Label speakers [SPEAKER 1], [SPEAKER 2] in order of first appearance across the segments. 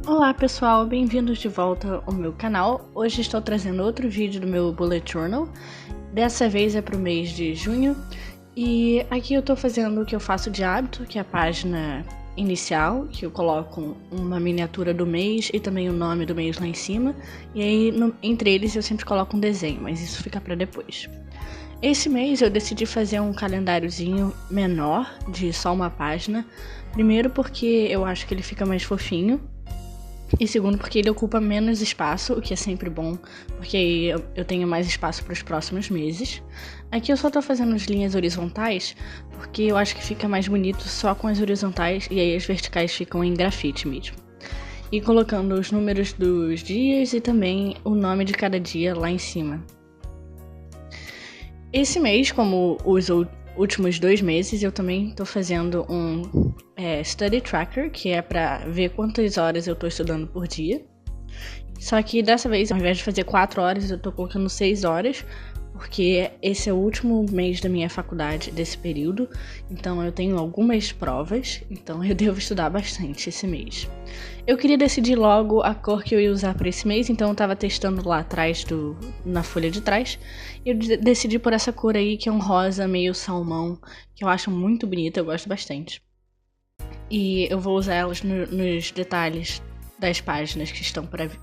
[SPEAKER 1] Olá pessoal, bem-vindos de volta ao meu canal. Hoje estou trazendo outro vídeo do meu Bullet Journal. Dessa vez é para o mês de junho. E aqui eu estou fazendo o que eu faço de hábito, que é a página inicial, que eu coloco uma miniatura do mês e também o nome do mês lá em cima. E aí entre eles eu sempre coloco um desenho, mas isso fica para depois. Esse mês eu decidi fazer um calendáriozinho menor, de só uma página. Primeiro porque eu acho que ele fica mais fofinho. E segundo, porque ele ocupa menos espaço, o que é sempre bom, porque aí eu tenho mais espaço para os próximos meses. Aqui eu só tô fazendo as linhas horizontais, porque eu acho que fica mais bonito só com as horizontais, e aí as verticais ficam em grafite mesmo. E colocando os números dos dias e também o nome de cada dia lá em cima. Esse mês, como os últimos 2 meses, eu também estou fazendo um study tracker, que é para ver quantas horas eu estou estudando por dia. Só que dessa vez, ao invés de fazer 4 horas, eu estou colocando 6 horas, porque esse é o último mês da minha faculdade desse período, então eu tenho algumas provas, então eu devo estudar bastante esse mês. Eu queria decidir logo a cor que eu ia usar para esse mês, então eu estava testando lá atrás, na folha de trás, e eu decidi por essa cor aí, que é um rosa meio salmão, que eu acho muito bonita, eu gosto bastante. E eu vou usar elas nos detalhes das páginas que estão para vir.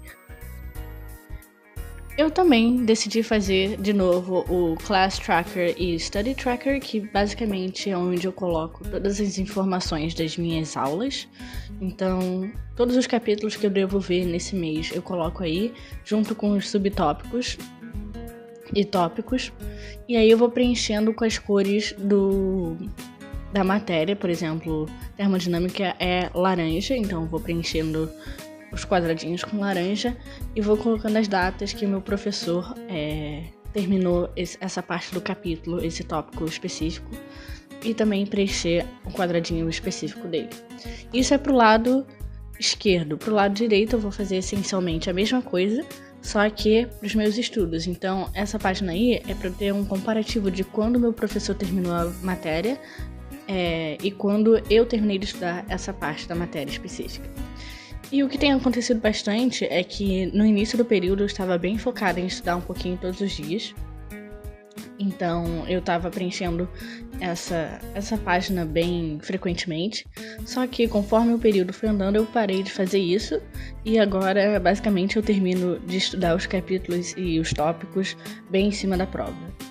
[SPEAKER 1] Eu também decidi fazer de novo o Class Tracker e Study Tracker, que basicamente é onde eu coloco todas as informações das minhas aulas. Então, todos os capítulos que eu devo ver nesse mês eu coloco aí, junto com os subtópicos e tópicos. E aí eu vou preenchendo com as cores da matéria. Por exemplo, termodinâmica é laranja, então eu vou preenchendo os quadradinhos com laranja e vou colocando as datas que o meu professor terminou essa parte do capítulo, esse tópico específico, e também preencher o quadradinho específico dele. Isso é pro lado esquerdo. Pro lado direito eu vou fazer essencialmente a mesma coisa, só que para os meus estudos. Então essa página aí é para ter um comparativo de quando o meu professor terminou a matéria e quando eu terminei de estudar essa parte da matéria específica. E o que tem acontecido bastante é que no início do período eu estava bem focada em estudar um pouquinho todos os dias. Então eu estava preenchendo essa página bem frequentemente. Só que conforme o período foi andando eu parei de fazer isso. E agora basicamente eu termino de estudar os capítulos e os tópicos bem em cima da prova.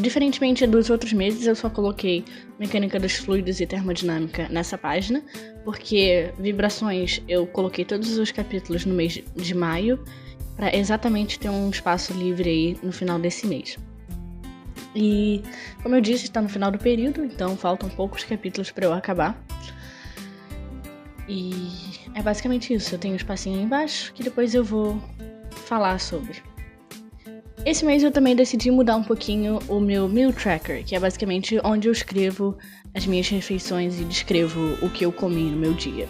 [SPEAKER 1] Diferentemente dos outros meses, eu só coloquei mecânica dos fluidos e termodinâmica nessa página, porque vibrações eu coloquei todos os capítulos no mês de maio, para exatamente ter um espaço livre aí no final desse mês. E, como eu disse, está no final do período, então faltam poucos capítulos para eu acabar. E é basicamente isso, eu tenho um espacinho aí embaixo, que depois eu vou falar sobre. Esse mês eu também decidi mudar um pouquinho o meu meal tracker, que é basicamente onde eu escrevo as minhas refeições e descrevo o que eu comi no meu dia.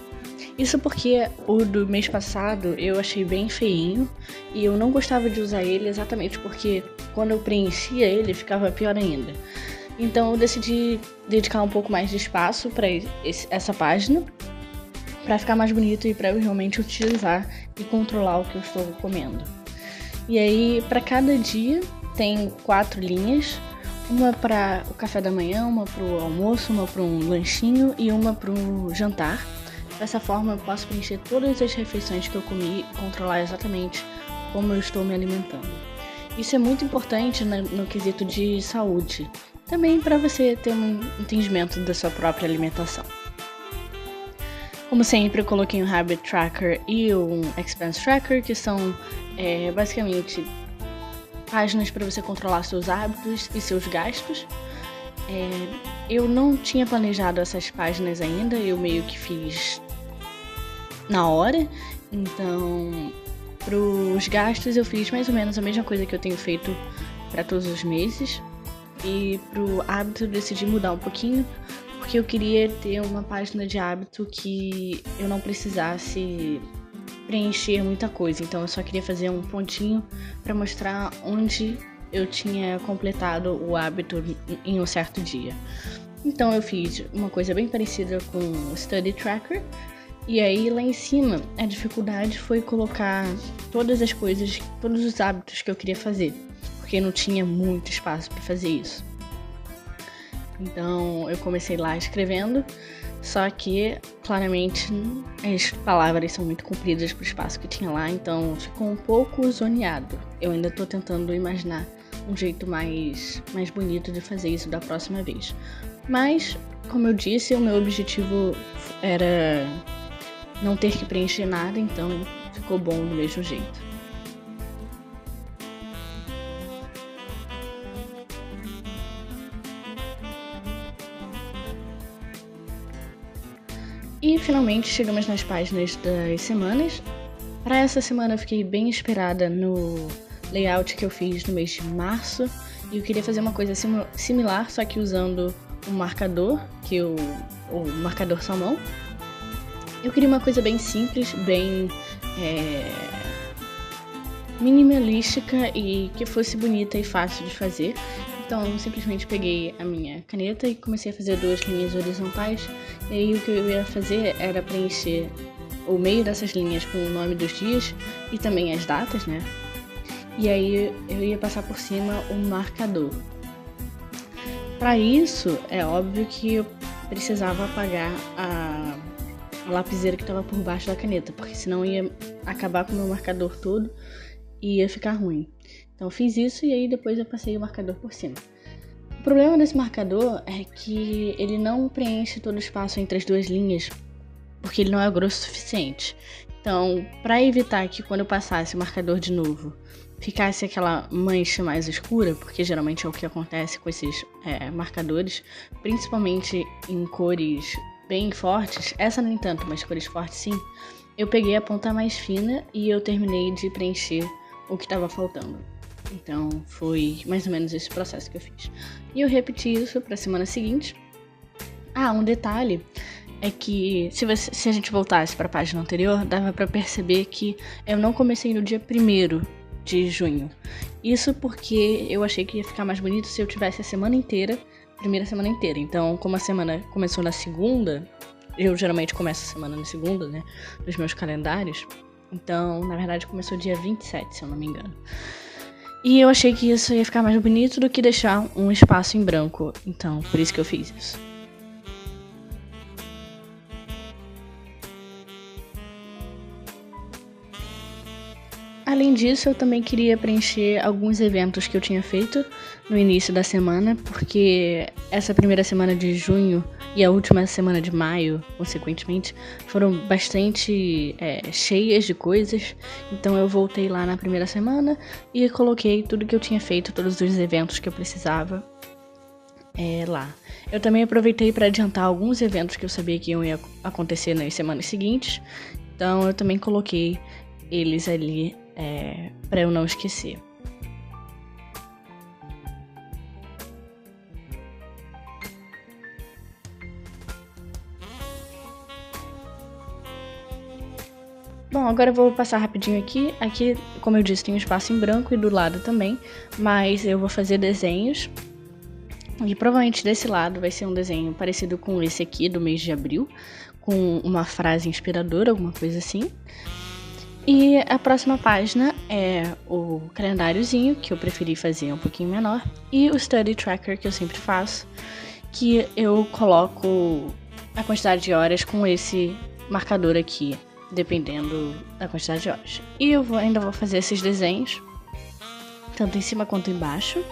[SPEAKER 1] Isso porque o do mês passado eu achei bem feinho e eu não gostava de usar ele exatamente porque quando eu preenchia ele ficava pior ainda. Então eu decidi dedicar um pouco mais de espaço para essa página, para ficar mais bonito e para eu realmente utilizar e controlar o que eu estou comendo. E aí, para cada dia, tem 4 linhas, uma para o café da manhã, uma para o almoço, uma para um lanchinho e uma para o jantar. Dessa forma, eu posso preencher todas as refeições que eu comi e controlar exatamente como eu estou me alimentando. Isso é muito importante no quesito de saúde, também para você ter um entendimento da sua própria alimentação. Como sempre, eu coloquei um Habit Tracker e um Expense Tracker, que são basicamente páginas para você controlar seus hábitos e seus gastos. Eu não tinha planejado essas páginas ainda, eu meio que fiz na hora. Então, para os gastos eu fiz mais ou menos a mesma coisa que eu tenho feito para todos os meses. E para o hábito eu decidi mudar um pouquinho, porque eu queria ter uma página de hábito que eu não precisasse preencher muita coisa. Então eu só queria fazer um pontinho para mostrar onde eu tinha completado o hábito em um certo dia. Então eu fiz uma coisa bem parecida com o Study Tracker, E aí lá em cima a dificuldade foi colocar todas as coisas, todos os hábitos que eu queria fazer, porque não tinha muito espaço para fazer isso. Então eu comecei lá escrevendo, só que claramente as palavras são muito compridas pro espaço que tinha lá, então ficou um pouco zoneado. Eu ainda tô tentando imaginar um jeito mais bonito de fazer isso da próxima vez. Mas, como eu disse, o meu objetivo era não ter que preencher nada, então ficou bom do mesmo jeito. E finalmente chegamos nas páginas das semanas. Para essa semana eu fiquei bem inspirada no layout que eu fiz no mês de março. E eu queria fazer uma coisa similar, só que usando um marcador, o marcador salmão. Eu queria uma coisa bem simples, bem minimalística e que fosse bonita e fácil de fazer. Então eu simplesmente peguei a minha caneta e comecei a fazer 2 linhas horizontais. E aí o que eu ia fazer era preencher o meio dessas linhas com o nome dos dias e também as datas, né? E aí eu ia passar por cima um marcador. Para isso, é óbvio que eu precisava apagar a lapiseira que estava por baixo da caneta, porque senão ia acabar com o meu marcador todo e ia ficar ruim. Então eu fiz isso e aí depois eu passei o marcador por cima. O problema desse marcador é que ele não preenche todo o espaço entre as 2 linhas, porque ele não é grosso o suficiente. Então, para evitar que quando eu passasse o marcador de novo, ficasse aquela mancha mais escura, porque geralmente é o que acontece com esses marcadores, principalmente em cores bem fortes, essa nem tanto, mas cores fortes sim, eu peguei a ponta mais fina e eu terminei de preencher o que estava faltando. Então foi mais ou menos esse processo que eu fiz. E eu repeti isso para a semana seguinte. Um detalhe é que se a gente voltasse para a página anterior, dava para perceber que eu não comecei no dia 1º de junho. Isso porque eu achei que ia ficar mais bonito se eu tivesse a semana inteira, primeira semana inteira. Então, como a semana começou na segunda, eu geralmente começo a semana na segunda, né, nos meus calendários. Então, na verdade, começou dia 27, se eu não me engano. E eu achei que isso ia ficar mais bonito do que deixar um espaço em branco. Então, por isso que eu fiz isso. Além disso, eu também queria preencher alguns eventos que eu tinha feito no início da semana, porque essa primeira semana de junho e a última semana de maio, consequentemente, foram bastante cheias de coisas. Então eu voltei lá na primeira semana e coloquei tudo que eu tinha feito, todos os eventos que eu precisava lá. Eu também aproveitei para adiantar alguns eventos que eu sabia que iam acontecer nas semanas seguintes. Então eu também coloquei eles ali para eu não esquecer. Bom, agora eu vou passar rapidinho aqui. Aqui, como eu disse, tem um espaço em branco e do lado também, mas eu vou fazer desenhos. E provavelmente desse lado vai ser um desenho parecido com esse aqui do mês de abril, com uma frase inspiradora, alguma coisa assim. E a próxima página é o calendáriozinho, que eu preferi fazer um pouquinho menor, e o Study Tracker, que eu sempre faço, que eu coloco a quantidade de horas com esse marcador aqui, dependendo da quantidade de horas. E eu ainda vou fazer esses desenhos, tanto em cima quanto embaixo.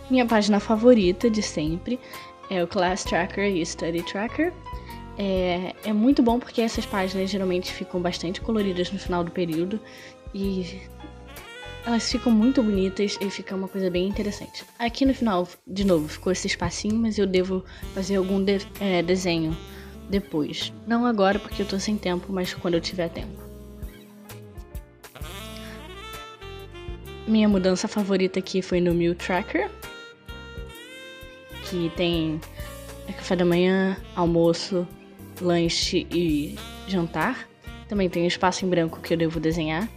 [SPEAKER 1] Minha página favorita de sempre é o Class Tracker e Study Tracker. É muito bom porque essas páginas geralmente ficam bastante coloridas no final do período e elas ficam muito bonitas e fica uma coisa bem interessante. Aqui no final, de novo, ficou esse espacinho, mas eu devo fazer algum desenho depois. Não agora porque eu tô sem tempo, mas quando eu tiver tempo. Minha mudança favorita aqui foi no Meal Tracker, que tem café da manhã, almoço, lanche e jantar. Também tem um espaço em branco que eu devo desenhar.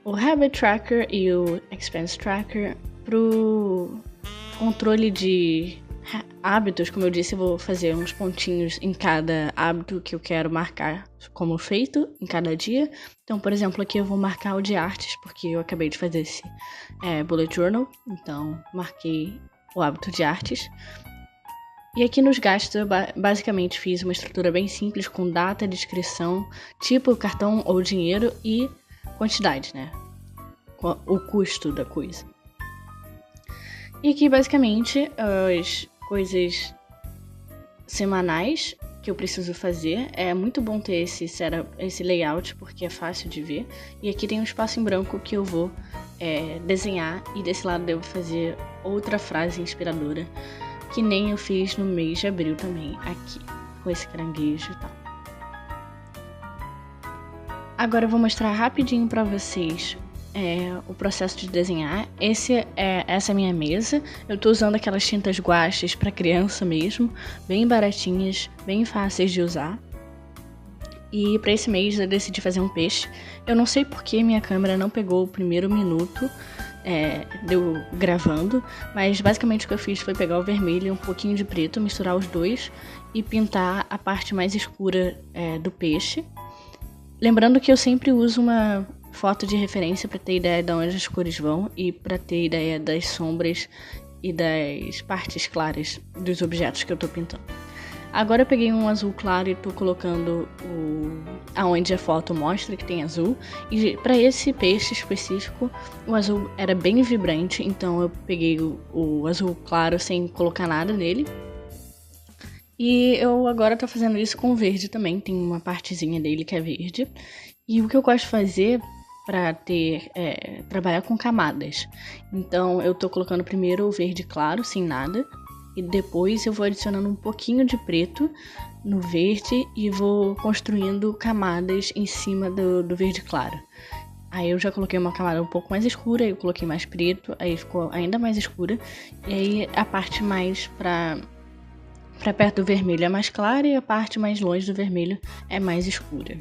[SPEAKER 1] O Habit Tracker e o Expense Tracker pro controle de hábitos, como eu disse, eu vou fazer uns pontinhos em cada hábito que eu quero marcar como feito em cada dia. Então, por exemplo, aqui eu vou marcar o de artes, porque eu acabei de fazer esse bullet journal. Então, marquei o hábito de artes. E aqui nos gastos eu basicamente fiz uma estrutura bem simples com data, descrição, tipo cartão ou dinheiro e quantidade, né? O custo da coisa. E aqui basicamente as coisas semanais que eu preciso fazer. É muito bom ter esse layout porque é fácil de ver. E aqui tem um espaço em branco que eu vou desenhar e desse lado eu vou fazer outra frase inspiradora que nem eu fiz no mês de abril também aqui com esse caranguejo e tal. Agora eu vou mostrar rapidinho pra vocês o processo de desenhar. Essa é a minha mesa. Eu tô usando aquelas tintas guaches para criança mesmo, bem baratinhas, bem fáceis de usar. E para esse mês eu decidi fazer um peixe. Eu não sei porque minha câmera não pegou o primeiro minuto deu gravando, mas basicamente o que eu fiz foi pegar o vermelho e um pouquinho de preto, misturar os dois e pintar a parte mais escura do peixe. Lembrando que eu sempre uso uma foto de referência para ter ideia de onde as cores vão e para ter ideia das sombras e das partes claras dos objetos que eu tô pintando. Agora eu peguei um azul claro e tô colocando aonde a foto mostra que tem azul. E para esse peixe específico, o azul era bem vibrante, então eu peguei o azul claro sem colocar nada nele. E eu agora tô fazendo isso com verde também, tem uma partezinha dele que é verde. E o que eu gosto de fazer para trabalhar com camadas. Então eu tô colocando primeiro o verde claro, sem nada. E depois eu vou adicionando um pouquinho de preto no verde e vou construindo camadas em cima do verde claro. Aí eu já coloquei uma camada um pouco mais escura, aí eu coloquei mais preto, aí ficou ainda mais escura. E aí a parte mais pra perto do vermelho é mais clara e a parte mais longe do vermelho é mais escura.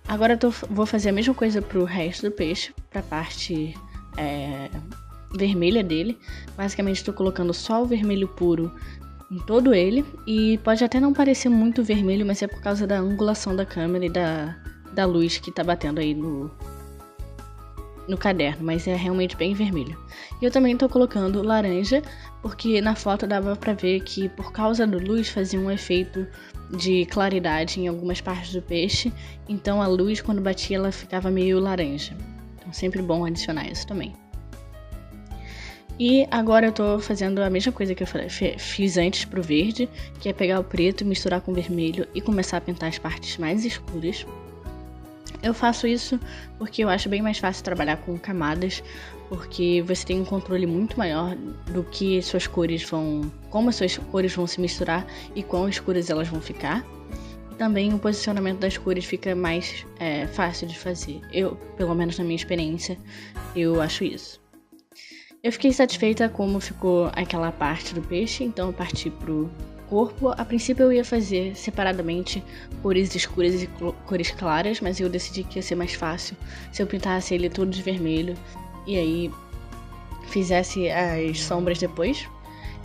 [SPEAKER 1] Agora vou fazer a mesma coisa pro resto do peixe, pra parte vermelha dele. Basicamente estou colocando só o vermelho puro em todo ele. E pode até não parecer muito vermelho, mas é por causa da angulação da câmera e da luz que tá batendo aí no caderno, mas é realmente bem vermelho. E eu também tô colocando laranja, porque na foto dava pra ver que por causa da luz fazia um efeito de claridade em algumas partes do peixe, então a luz quando batia ela ficava meio laranja. Então sempre bom adicionar isso também. E agora eu tô fazendo a mesma coisa que eu fiz antes pro verde, que é pegar o preto, misturar com o vermelho e começar a pintar as partes mais escuras. Eu faço isso porque eu acho bem mais fácil trabalhar com camadas, porque você tem um controle muito maior do que como as suas cores vão se misturar e quão escuras elas vão ficar. Também o posicionamento das cores fica mais fácil de fazer. Pelo menos na minha experiência, eu acho isso. Eu fiquei satisfeita como ficou aquela parte do peixe, então eu parti pro corpo. A princípio eu ia fazer separadamente cores escuras e cores claras, mas eu decidi que ia ser mais fácil se eu pintasse ele todo de vermelho e aí fizesse as sombras depois.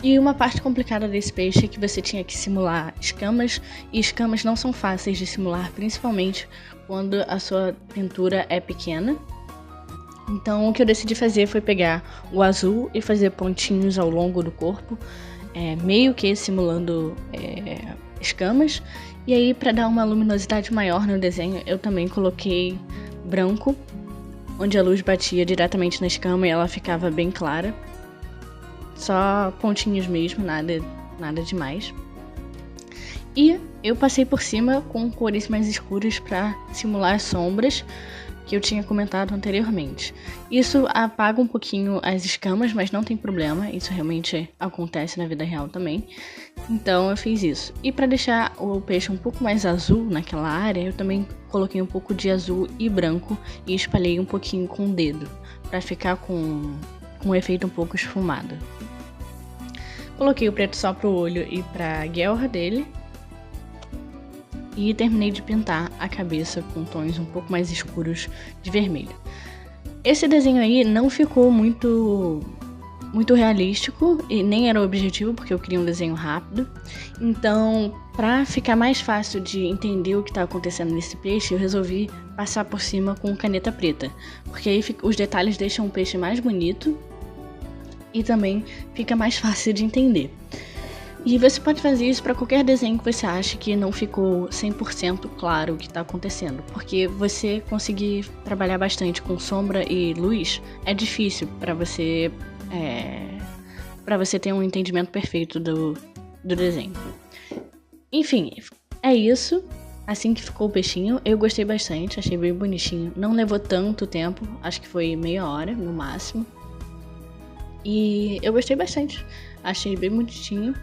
[SPEAKER 1] E uma parte complicada desse peixe é que você tinha que simular escamas, e escamas não são fáceis de simular, principalmente quando a sua pintura é pequena. Então o que eu decidi fazer foi pegar o azul e fazer pontinhos ao longo do corpo, meio que simulando escamas. E aí para dar uma luminosidade maior no desenho eu também coloquei branco, onde a luz batia diretamente na escama e ela ficava bem clara. Só pontinhos mesmo, nada demais. E eu passei por cima com cores mais escuras para simular as sombras que eu tinha comentado anteriormente. Isso apaga um pouquinho as escamas, mas não tem problema, isso realmente acontece na vida real também. Então eu fiz isso. E para deixar o peixe um pouco mais azul naquela área, eu também coloquei um pouco de azul e branco e espalhei um pouquinho com o dedo, para ficar com um efeito um pouco esfumado. Coloquei o preto só pro olho e pra guelra dele. E terminei de pintar a cabeça com tons um pouco mais escuros de vermelho. Esse desenho aí não ficou muito muito realístico e nem era o objetivo, porque eu queria um desenho rápido. Então, para ficar mais fácil de entender o que está acontecendo nesse peixe, eu resolvi passar por cima com caneta preta, porque aí os detalhes deixam o peixe mais bonito e também fica mais fácil de entender. E você pode fazer isso para qualquer desenho que você ache que não ficou 100% claro o que está acontecendo, porque você conseguir trabalhar bastante com sombra e luz é difícil para você ter um entendimento perfeito do desenho. Enfim, é isso. Assim que ficou o peixinho, eu gostei bastante, achei bem bonitinho. Não levou tanto tempo, acho que foi meia hora no máximo. E eu gostei bastante, achei bem bonitinho.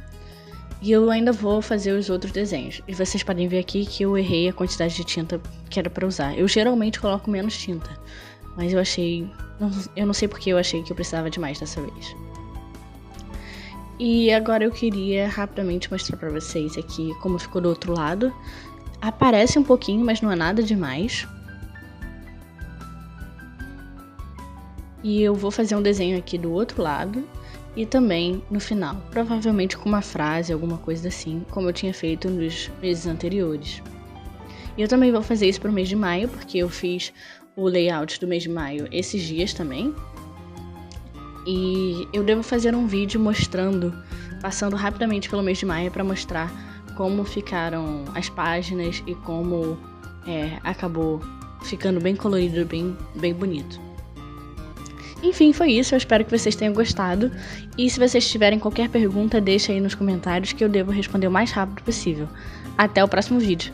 [SPEAKER 1] E eu ainda vou fazer os outros desenhos. E vocês podem ver aqui que eu errei a quantidade de tinta que era pra usar. Eu geralmente coloco menos tinta, mas eu não sei porque eu achei que eu precisava de mais dessa vez. E agora eu queria rapidamente mostrar pra vocês aqui como ficou do outro lado. Aparece um pouquinho, mas não é nada demais. E eu vou fazer um desenho aqui do outro lado. E também no final, provavelmente com uma frase, alguma coisa assim, como eu tinha feito nos meses anteriores. E eu também vou fazer isso pro mês de maio, porque eu fiz o layout do mês de maio esses dias também. E eu devo fazer um vídeo passando rapidamente pelo mês de maio para mostrar como ficaram as páginas e como acabou ficando bem colorido, bem bonito. Enfim, foi isso. Eu espero que vocês tenham gostado. E se vocês tiverem qualquer pergunta, deixa aí nos comentários que eu devo responder o mais rápido possível. Até o próximo vídeo.